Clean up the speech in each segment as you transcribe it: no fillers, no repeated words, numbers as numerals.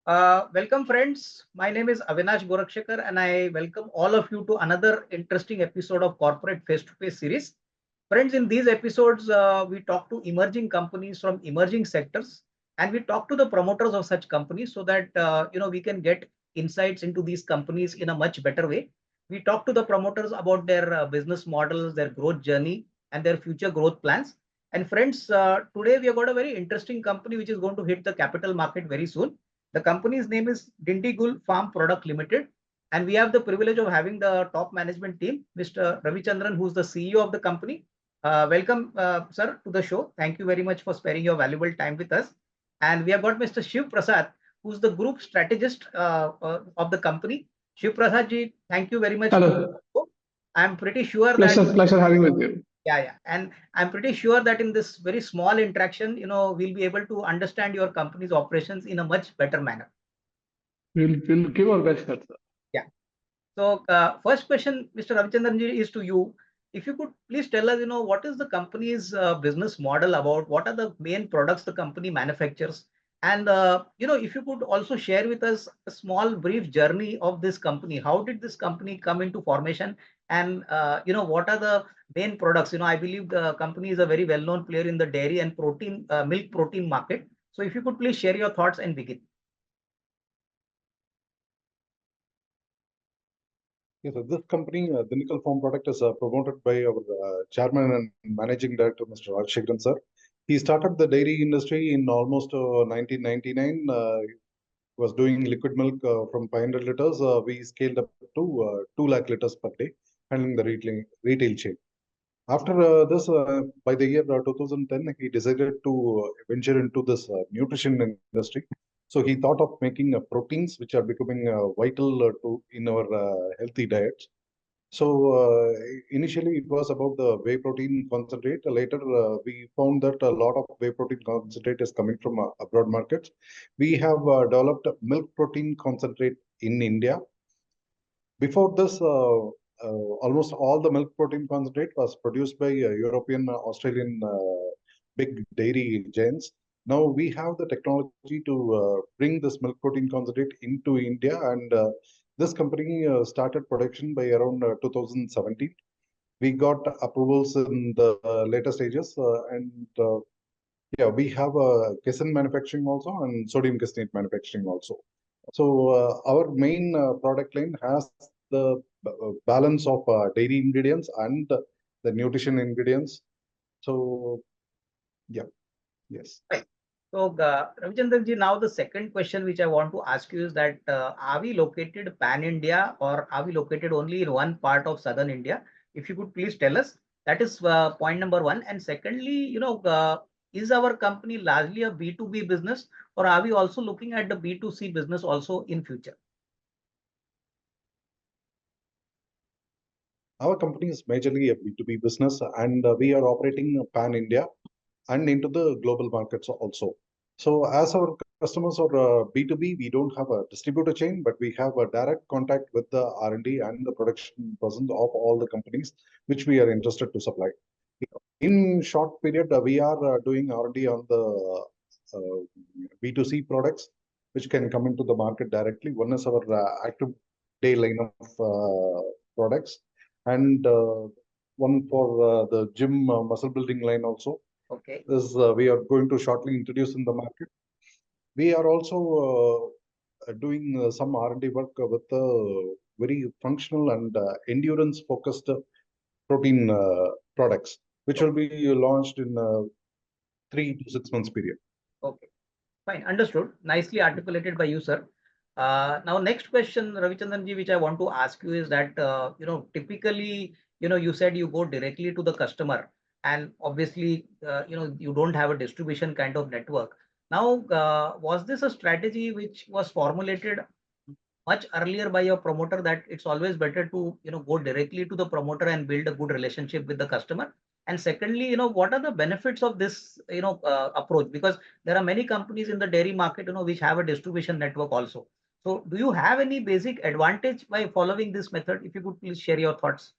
Welcome, friends. My name is Avinash and I welcome all of you to another interesting episode of Corporate Face to Face series. Friends, in these episodes, we talk to emerging companies from emerging sectors, and we talk to the promoters of such companies so that we can get insights into these companies in a much better way. We talk to the promoters about their business models, their growth journey, and their future growth plans. And friends, today we have got a very interesting company which is going to hit the capital market very soon. The company's name is Dindigul Farm Product Limited, and we have the privilege of having the top management team, Mr. Ravichandran, who's the CEO of the company. Welcome, sir, to the show. Thank you very much for sparing your valuable time with us. And we have got Mr. Shiv Prasad, who's the group strategist of the company. Shiv Prasad ji, thank you very much. Hello. I'm pretty sure that Pleasure having with you. yeah. And I'm pretty sure that in this very small interaction, we'll be able to understand your company's operations in a much better manner. We'll give our best shot, sir. Yeah. So, first question, Mr. Ravichandran ji, is to you. If you could please tell us, what is the company's business model about? What are the main products the company manufactures? And, if you could also share with us a small brief journey of this company. How did this company come into formation? And, what are the main products? I believe the company is a very well-known player in the dairy and protein, milk protein market. So, if you could please share your thoughts and begin. Yes, this company, Dindigul Farm Product, is promoted by our chairman and managing director, Mr. Rajshekharan sir. He started the dairy industry in almost 1999. Was doing liquid milk from 500 liters. We scaled up to 2 lakh liters per day, handling the retail chain. After this, by the year 2010, he decided to venture into this nutrition industry. So he thought of making proteins, which are becoming vital to in our healthy diets. So initially, it was about the whey protein concentrate. Later, we found that a lot of whey protein concentrate is coming from abroad markets. We have developed milk protein concentrate in India. Before this, almost all the milk protein concentrate was produced by European, Australian big dairy giants. Now we have the technology to bring this milk protein concentrate into India, and this company started production by around 2017. We got approvals in the later stages, and yeah, we have casein manufacturing also and sodium caseinate manufacturing also. So our main product line has the balance of dairy ingredients and the nutrition ingredients. So yeah, yes. Right. So, Ravichandran ji, now the second question which I want to ask you is that are we located pan-India or are we located only in one part of southern India? If you could please tell us, that is point number one. And secondly, is our company largely a B2B business or are we also looking at the B2C business also in future? Our company is majorly a B2B business, and we are operating pan-India and into the global markets also. So as our customers are B2B, we don't have a distributor chain, but we have a direct contact with the R&D and the production persons of all the companies which we are interested to supply. In short period, we are doing R&D on the B2C products, which can come into the market directly. One is our active day line of products, and one for the gym muscle building line also. Okay. This we are going to shortly introduce in the market. We are also doing some R&D work with very functional and endurance focused protein products, which will be launched in 3 to 6 months period. Okay, fine, understood. Nicely articulated by you, sir. Now, next question, Ravichandran ji, which I want to ask you is that, typically, you said you go directly to the customer and obviously, you don't have a distribution kind of network. Now, was this a strategy which was formulated much earlier by your promoter that it's always better to, go directly to the promoter and build a good relationship with the customer? And secondly, what are the benefits of this, approach? Because there are many companies in the dairy market, which have a distribution network also. So do you have any basic advantage by following this method? If you could please share your thoughts.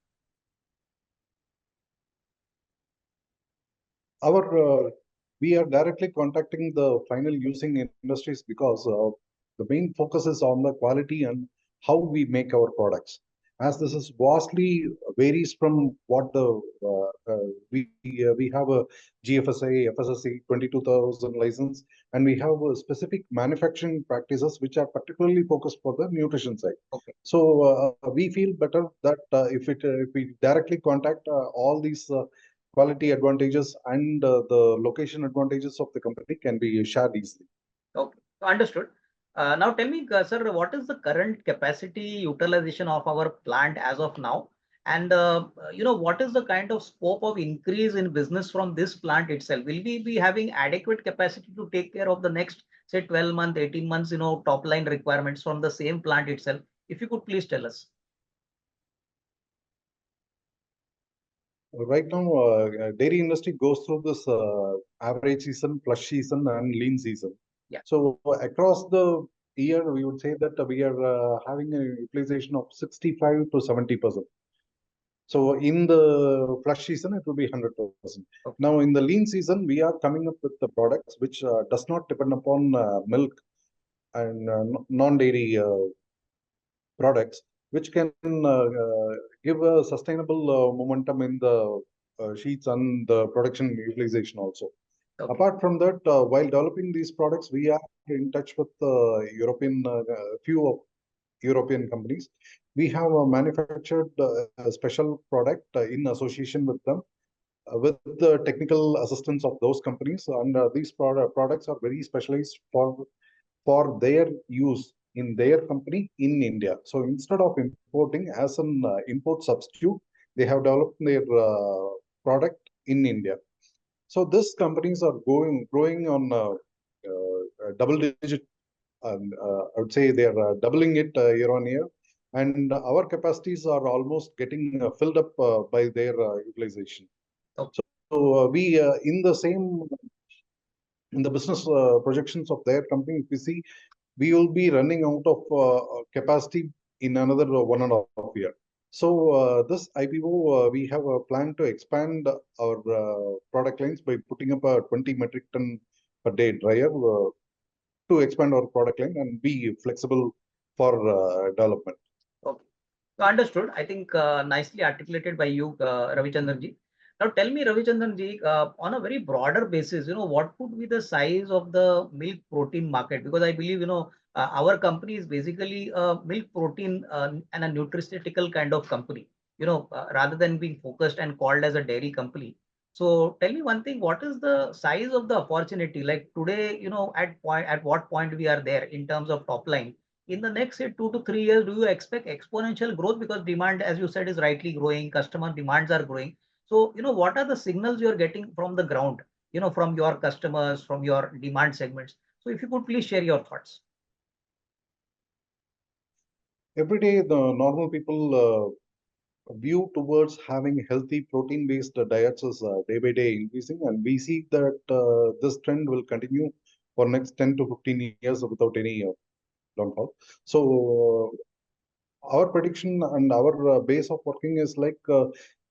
We are directly contacting the final using industries because The main focus is on the quality and how we make our products. As this is vastly varies from what the we have a GFSA, FSSA 22,000 license, and we have specific manufacturing practices which are particularly focused for the nutrition side. Okay. So we feel better that if we directly contact all these quality advantages and the location advantages of the company can be shared easily. Okay, understood. Now tell me, sir, what is the current capacity utilization of our plant as of now? And what is the kind of scope of increase in business from this plant itself? Will we be having adequate capacity to take care of the next, say, 12 months, 18 months, top line requirements from the same plant itself? If you could please tell us. Right now, dairy industry goes through this average season, flush season, and lean season. Yeah. So across the year, we would say that we are having a utilization of 65 to 70%. So in the flush season, it will be 100%. Okay. Now in the lean season, we are coming up with the products which does not depend upon milk and non-dairy products, which can give a sustainable momentum in the sheets and the production utilization also. Okay. Apart from that, while developing these products, we are in touch with European few of European companies. We have manufactured a special product in association with them, with the technical assistance of those companies, and these products are very specialized for their use in their company in India. So instead of importing as an import substitute, they have developed their product in India. So these companies are growing on double digit, and I would say they are doubling it year on year. And our capacities are almost getting filled up by their utilization. Okay. So we in the business projections of their company, if we see, we will be running out of capacity in another 1.5 year. So this IPO, we have a plan to expand our product lines by putting up a 20 metric ton per day dryer to expand our product line and be flexible for development. Okay. So understood. I think nicely articulated by you, Ravichandran ji. Now tell me, Ravichandran ji, on a very broader basis, what would be the size of the milk protein market? Because I believe, our company is basically a milk protein and a nutraceutical kind of company, rather than being focused and called as a dairy company. So tell me one thing, what is the size of the opportunity? Like today, at what point we are there in terms of top line? In the next, say, 2 to 3 years, do you expect exponential growth? Because demand, as you said, is rightly growing, customer demands are growing. So, what are the signals you're getting from the ground, from your customers, from your demand segments? So if you could please share your thoughts. Every day, the normal people view towards having healthy protein-based diets is day by day increasing, and we see that this trend will continue for next 10 to 15 years without any downfall. So our prediction and our base of working is like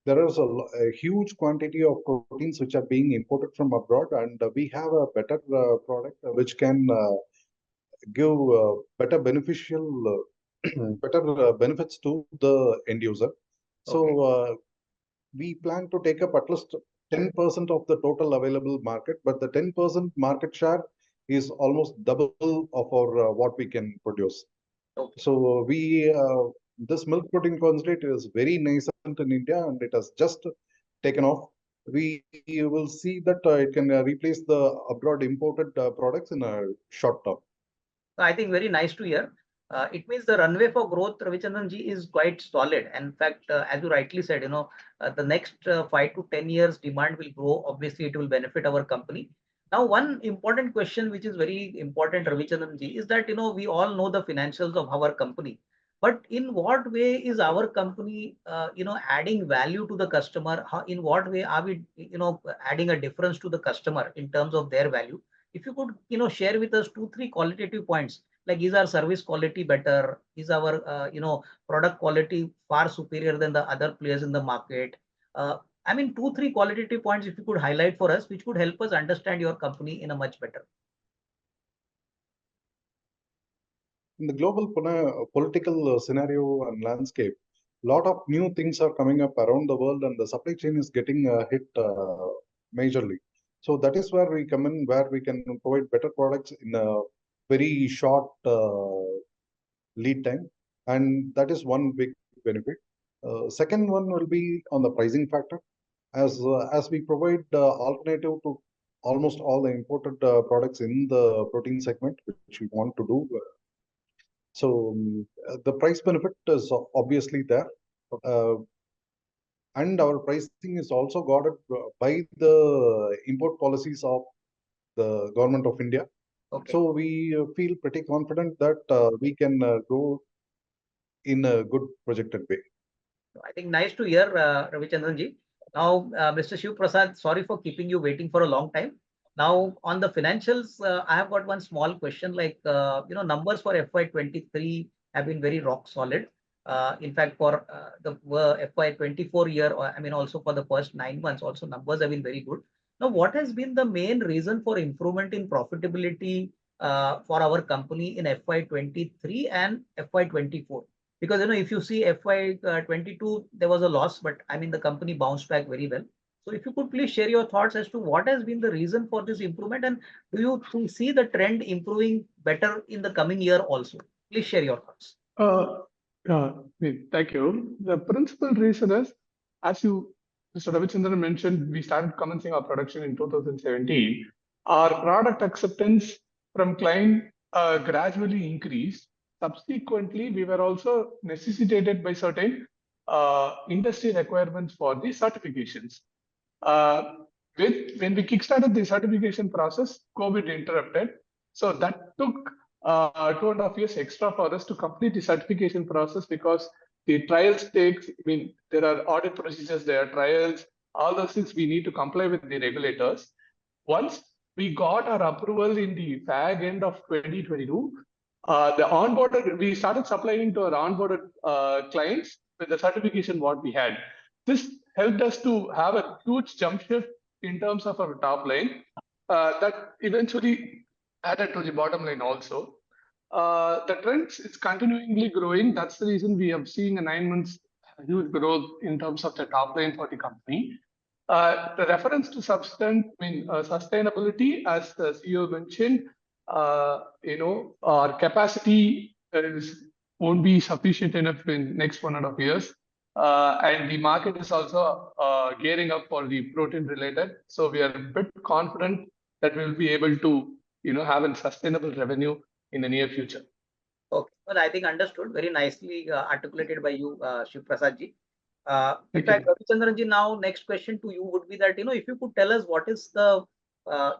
there is a huge quantity of proteins which are being imported from abroad, and we have a better product which can give better beneficial better benefits to the end user. So we plan to take up at least 10% of the total available market, but the 10% market share is almost double of our what we can produce. Okay. So this milk protein concentrate is very nascent in India, and it has just taken off. We will see that it can replace the abroad imported products in a short term. I think very nice to hear. It means the runway for growth, Ravichandran ji, is quite solid. And in fact, as you rightly said, the next 5 to 10 years demand will grow. Obviously, it will benefit our company. Now, one important question, which is very important, Ravichandran ji, is that, we all know the financials of our company. But in what way is our company, adding value to the customer? In what way are we, adding a difference to the customer in terms of their value? If you could, share with us 2, 3 qualitative points, like is our service quality better? Is our, product quality far superior than the other players in the market? I mean, 2, 3 qualitative points, if you could highlight for us, which could help us understand your company in a much better. in the global political scenario and landscape, a lot of new things are coming up around the world, and the supply chain is getting hit majorly. So that is where we come in, where we can provide better products in a very short lead time, and that is one big benefit. Second one will be on the pricing factor, as we provide alternative to almost all the imported products in the protein segment, which we want to do. The price benefit is obviously there, uh, and our pricing is also guarded by the import policies of the government of India. Okay. So we feel pretty confident that we can go in a good projected way. I think nice to hear, Ravichandran ji. Now, Mr. Shiv Prasad, sorry for keeping you waiting for a long time. Now, on the financials, I have got one small question. Like, numbers for FY23 have been very rock solid. In fact, for the FY24 year, or I mean, also for the first 9 months, also numbers have been very good. Now, what has been the main reason for improvement in profitability for our company in FY23 and FY24? Because if you see FY22, there was a loss, but I mean the company bounced back very well. So if you could please share your thoughts as to what has been the reason for this improvement, and do you see the trend improving better in the coming year also? Please share your thoughts. Thank you. The principal reason is, as Mr. Ravichandran mentioned, we started commencing our production in 2017. Our product acceptance from client gradually increased. Subsequently, we were also necessitated by certain industry requirements for the certifications. When we kickstarted the certification process, COVID interrupted. So that took 2.5 years extra for us to complete the certification process, because the trials takes, there are audit procedures, there are trials, all those things we need to comply with the regulators. Once we got our approval in the fag end of 2022, we started supplying to our onboarded clients with the certification what we had. This helped us to have a huge jump shift in terms of our top line that eventually added to the bottom line also. The trend is continually growing. That's the reason we have seen a 9 months huge growth in terms of the top line for the company. The reference to sustainability, as the CEO mentioned, our capacity won't be sufficient enough in next 1.5 years. And the market is also gearing up for the protein related. So we are a bit confident that we'll be able to, have a sustainable revenue in the near future. Okay, well, I think understood, very nicely articulated by you, Shiv Prasad ji. In Thank fact, you. Ravichandran ji, now next question to you would be that, if you could tell us what is the,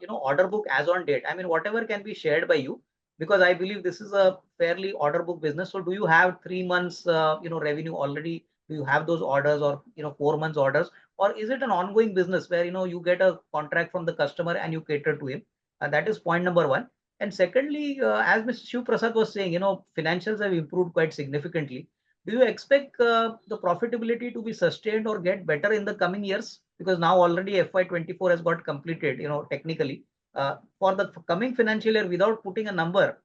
order book as on date. I mean, whatever can be shared by you, because I believe this is a fairly order book business. So do you have 3 months, revenue already? Do you have those orders, or, 4 months orders? Or is it an ongoing business where, you get a contract from the customer and you cater to him? And that is point number one. And secondly, as Mr. Shiv Prasad was saying, financials have improved quite significantly. Do you expect the profitability to be sustained or get better in the coming years? Because now already FY24 has got completed, technically. For the coming financial year, without putting a number,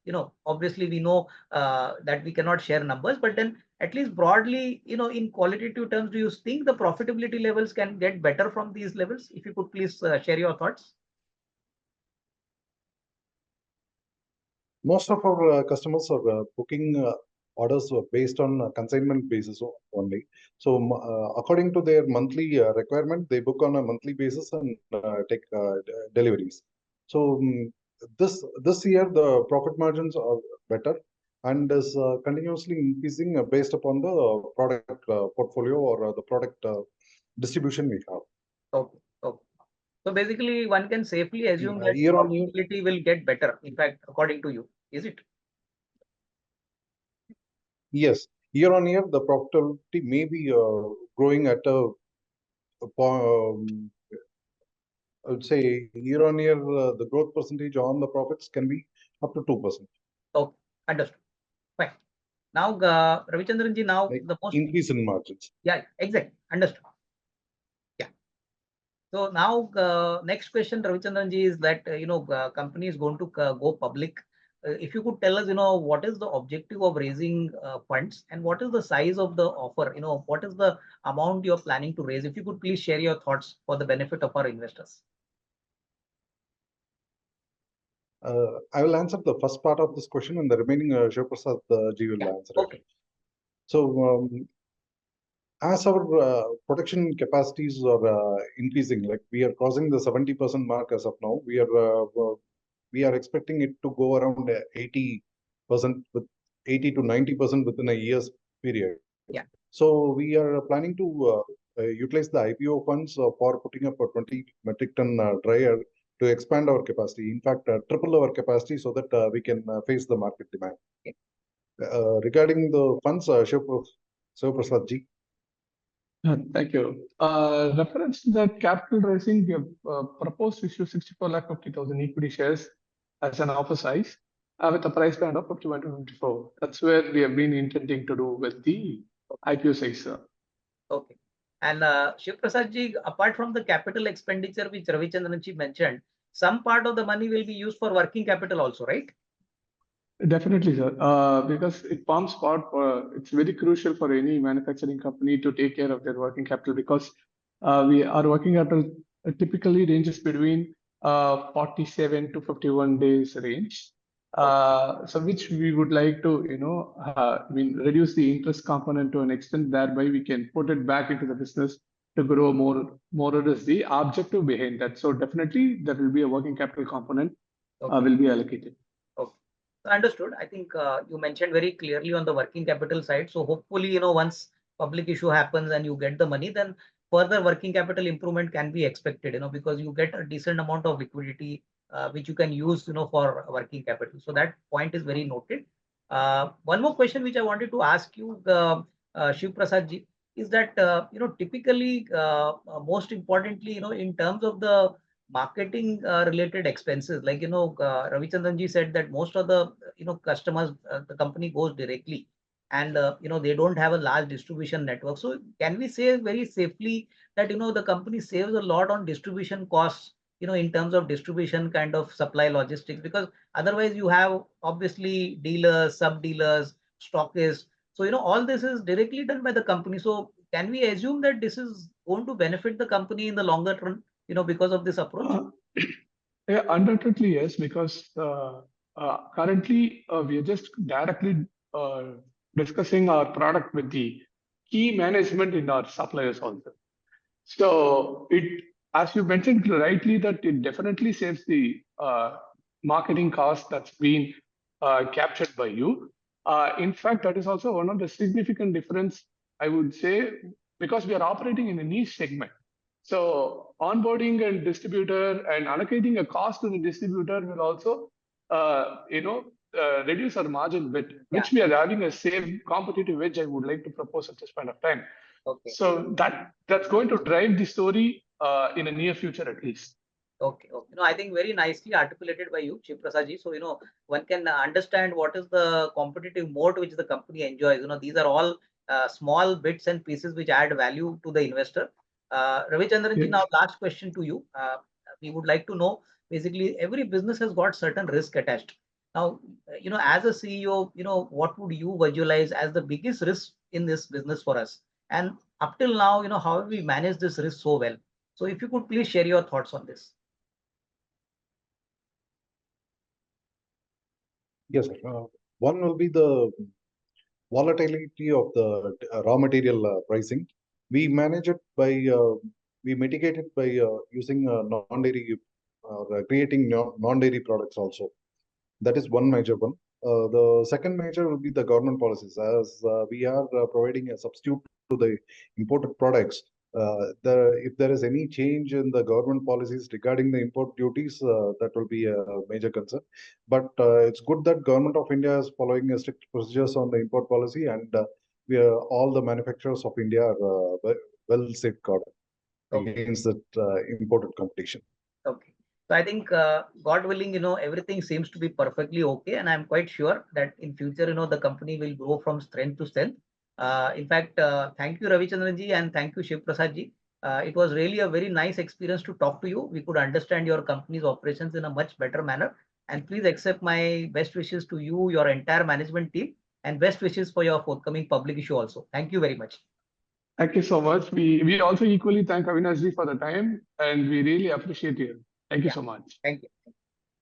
obviously we know that we cannot share numbers, but then at least broadly, in qualitative terms, do you think the profitability levels can get better from these levels? If you could please share your thoughts. Most of our customers are booking orders based on consignment basis only. So according to their monthly requirement, they book on a monthly basis and take deliveries. So this year the profit margins are better and is continuously increasing based upon the product portfolio or the product distribution we have. Okay. Okay. So basically, one can safely assume that Year on year, profitability will get better. In fact, according to you, is it? yes, year on year the profitability may be growing at a I would say year on year, the growth percentage on the profits can be up to 2%. Okay, understood. Fine. Now, Ravichandran ji, now Like the most increase in margins. Yeah, exactly, understood. Yeah. So now, next question, Ravichandran ji, is that company is going to go public. if you could tell us, what is the objective of raising funds and what is the size of the offer? What is the amount you're planning to raise? If you could please share your thoughts for the benefit of our investors. I will answer the first part of this question, and the remaining Shivaprasad ji will answer it. Okay. So, as our production capacities are increasing, like we are crossing the 70% mark as of now, we are expecting it to go around 80% with 80 to 90% within a year's period. Yeah. So we are planning to utilize the IPO funds for putting up a 20 metric ton dryer to expand our capacity. In fact, triple our capacity so that we can face the market demand. Okay. Regarding the funds, Shivaprasad ji. Thank you. Reference to the capital raising, we have proposed to issue 64,50,000 equity shares as an offer size with a price band of 51 to 54. That's where we have been intending to do with the IPO size. Okay. And Shiv Prasad ji, apart from the capital expenditure which Ravichandran ji mentioned, some part of the money will be used for working capital also, right? Definitely, sir. Because it forms part. It's very crucial for any manufacturing company to take care of their working capital because our working capital typically ranges between 47 to 51 days range. So which we would like to, reduce the interest component to an extent. Thereby, we can put it back into the business to grow more. More is the objective behind that. So definitely, there will be a working capital component will be allocated. Okay. Understood. I think you mentioned very clearly on the working capital side. So hopefully, once public issue happens and you get the money, then further working capital improvement can be expected, because you get a decent amount of liquidity, which you can use, for working capital. So that point is very noted. One more question which I wanted to ask you, Shiv Prasad ji, is that, typically, most importantly, in terms of the marketing related expenses, like Ravichandran ji said that most of the customers, the company goes directly, and they don't have a large distribution network. So can we say very safely that the company saves a lot on distribution costs, in terms of distribution kind of supply logistics, because otherwise you have obviously dealers, sub dealers, stockists. So all this is directly done by the company. So can we assume that this is going to benefit the company in the longer term, because of this approach? Yeah, undoubtedly, yes, because currently we are just directly discussing our product with the key management in our suppliers also. So as you mentioned rightly, that it definitely saves the marketing cost that's been captured by you. In fact, that is also one of the significant difference, I would say, because we are operating in a niche segment. So onboarding a distributor and allocating a cost to the distributor will also, reduce our margin bit, which we are having a same competitive edge. I would like to propose at this point of time. Okay. So that's going to drive the story in a near future at least. Okay. Okay. I think very nicely articulated by you, Shiv Prasad ji. So, one can understand what is the competitive moat which the company enjoys. These are all small bits and pieces which add value to the investor. Ravichandran ji, now last question to you. We would like to know, basically, every business has got certain risk attached. Now, as a CEO, what would you visualize as the biggest risk in this business for us? And up till now, how have we managed this risk so well? So if you could please share your thoughts on this. Yes, sir. One will be the volatility of the raw material pricing. We manage it by, we mitigate it by using non-dairy or creating non-dairy products also. That is one major one. The second major will be the government policies. As we are providing a substitute to the imported products, if there is any change in the government policies regarding the import duties, that will be a major concern. But it's good that Government of India is following strict procedures on the import policy, and all the manufacturers of India are well safeguarded against that imported competition. Okay. So I think, God willing, everything seems to be perfectly okay. And I'm quite sure that in future, the company will grow from strength to strength. In fact, thank you, Ravichandran ji, and thank you, Shiv Prasad ji. It was really a very nice experience to talk to you. We could understand your company's operations in a much better manner. And please accept my best wishes to you, your entire management team, and best wishes for your forthcoming public issue also. Thank you very much. Thank you so much. We also equally thank Avinash ji for the time, and we really appreciate you. Thank you Yeah. so much. Thank you.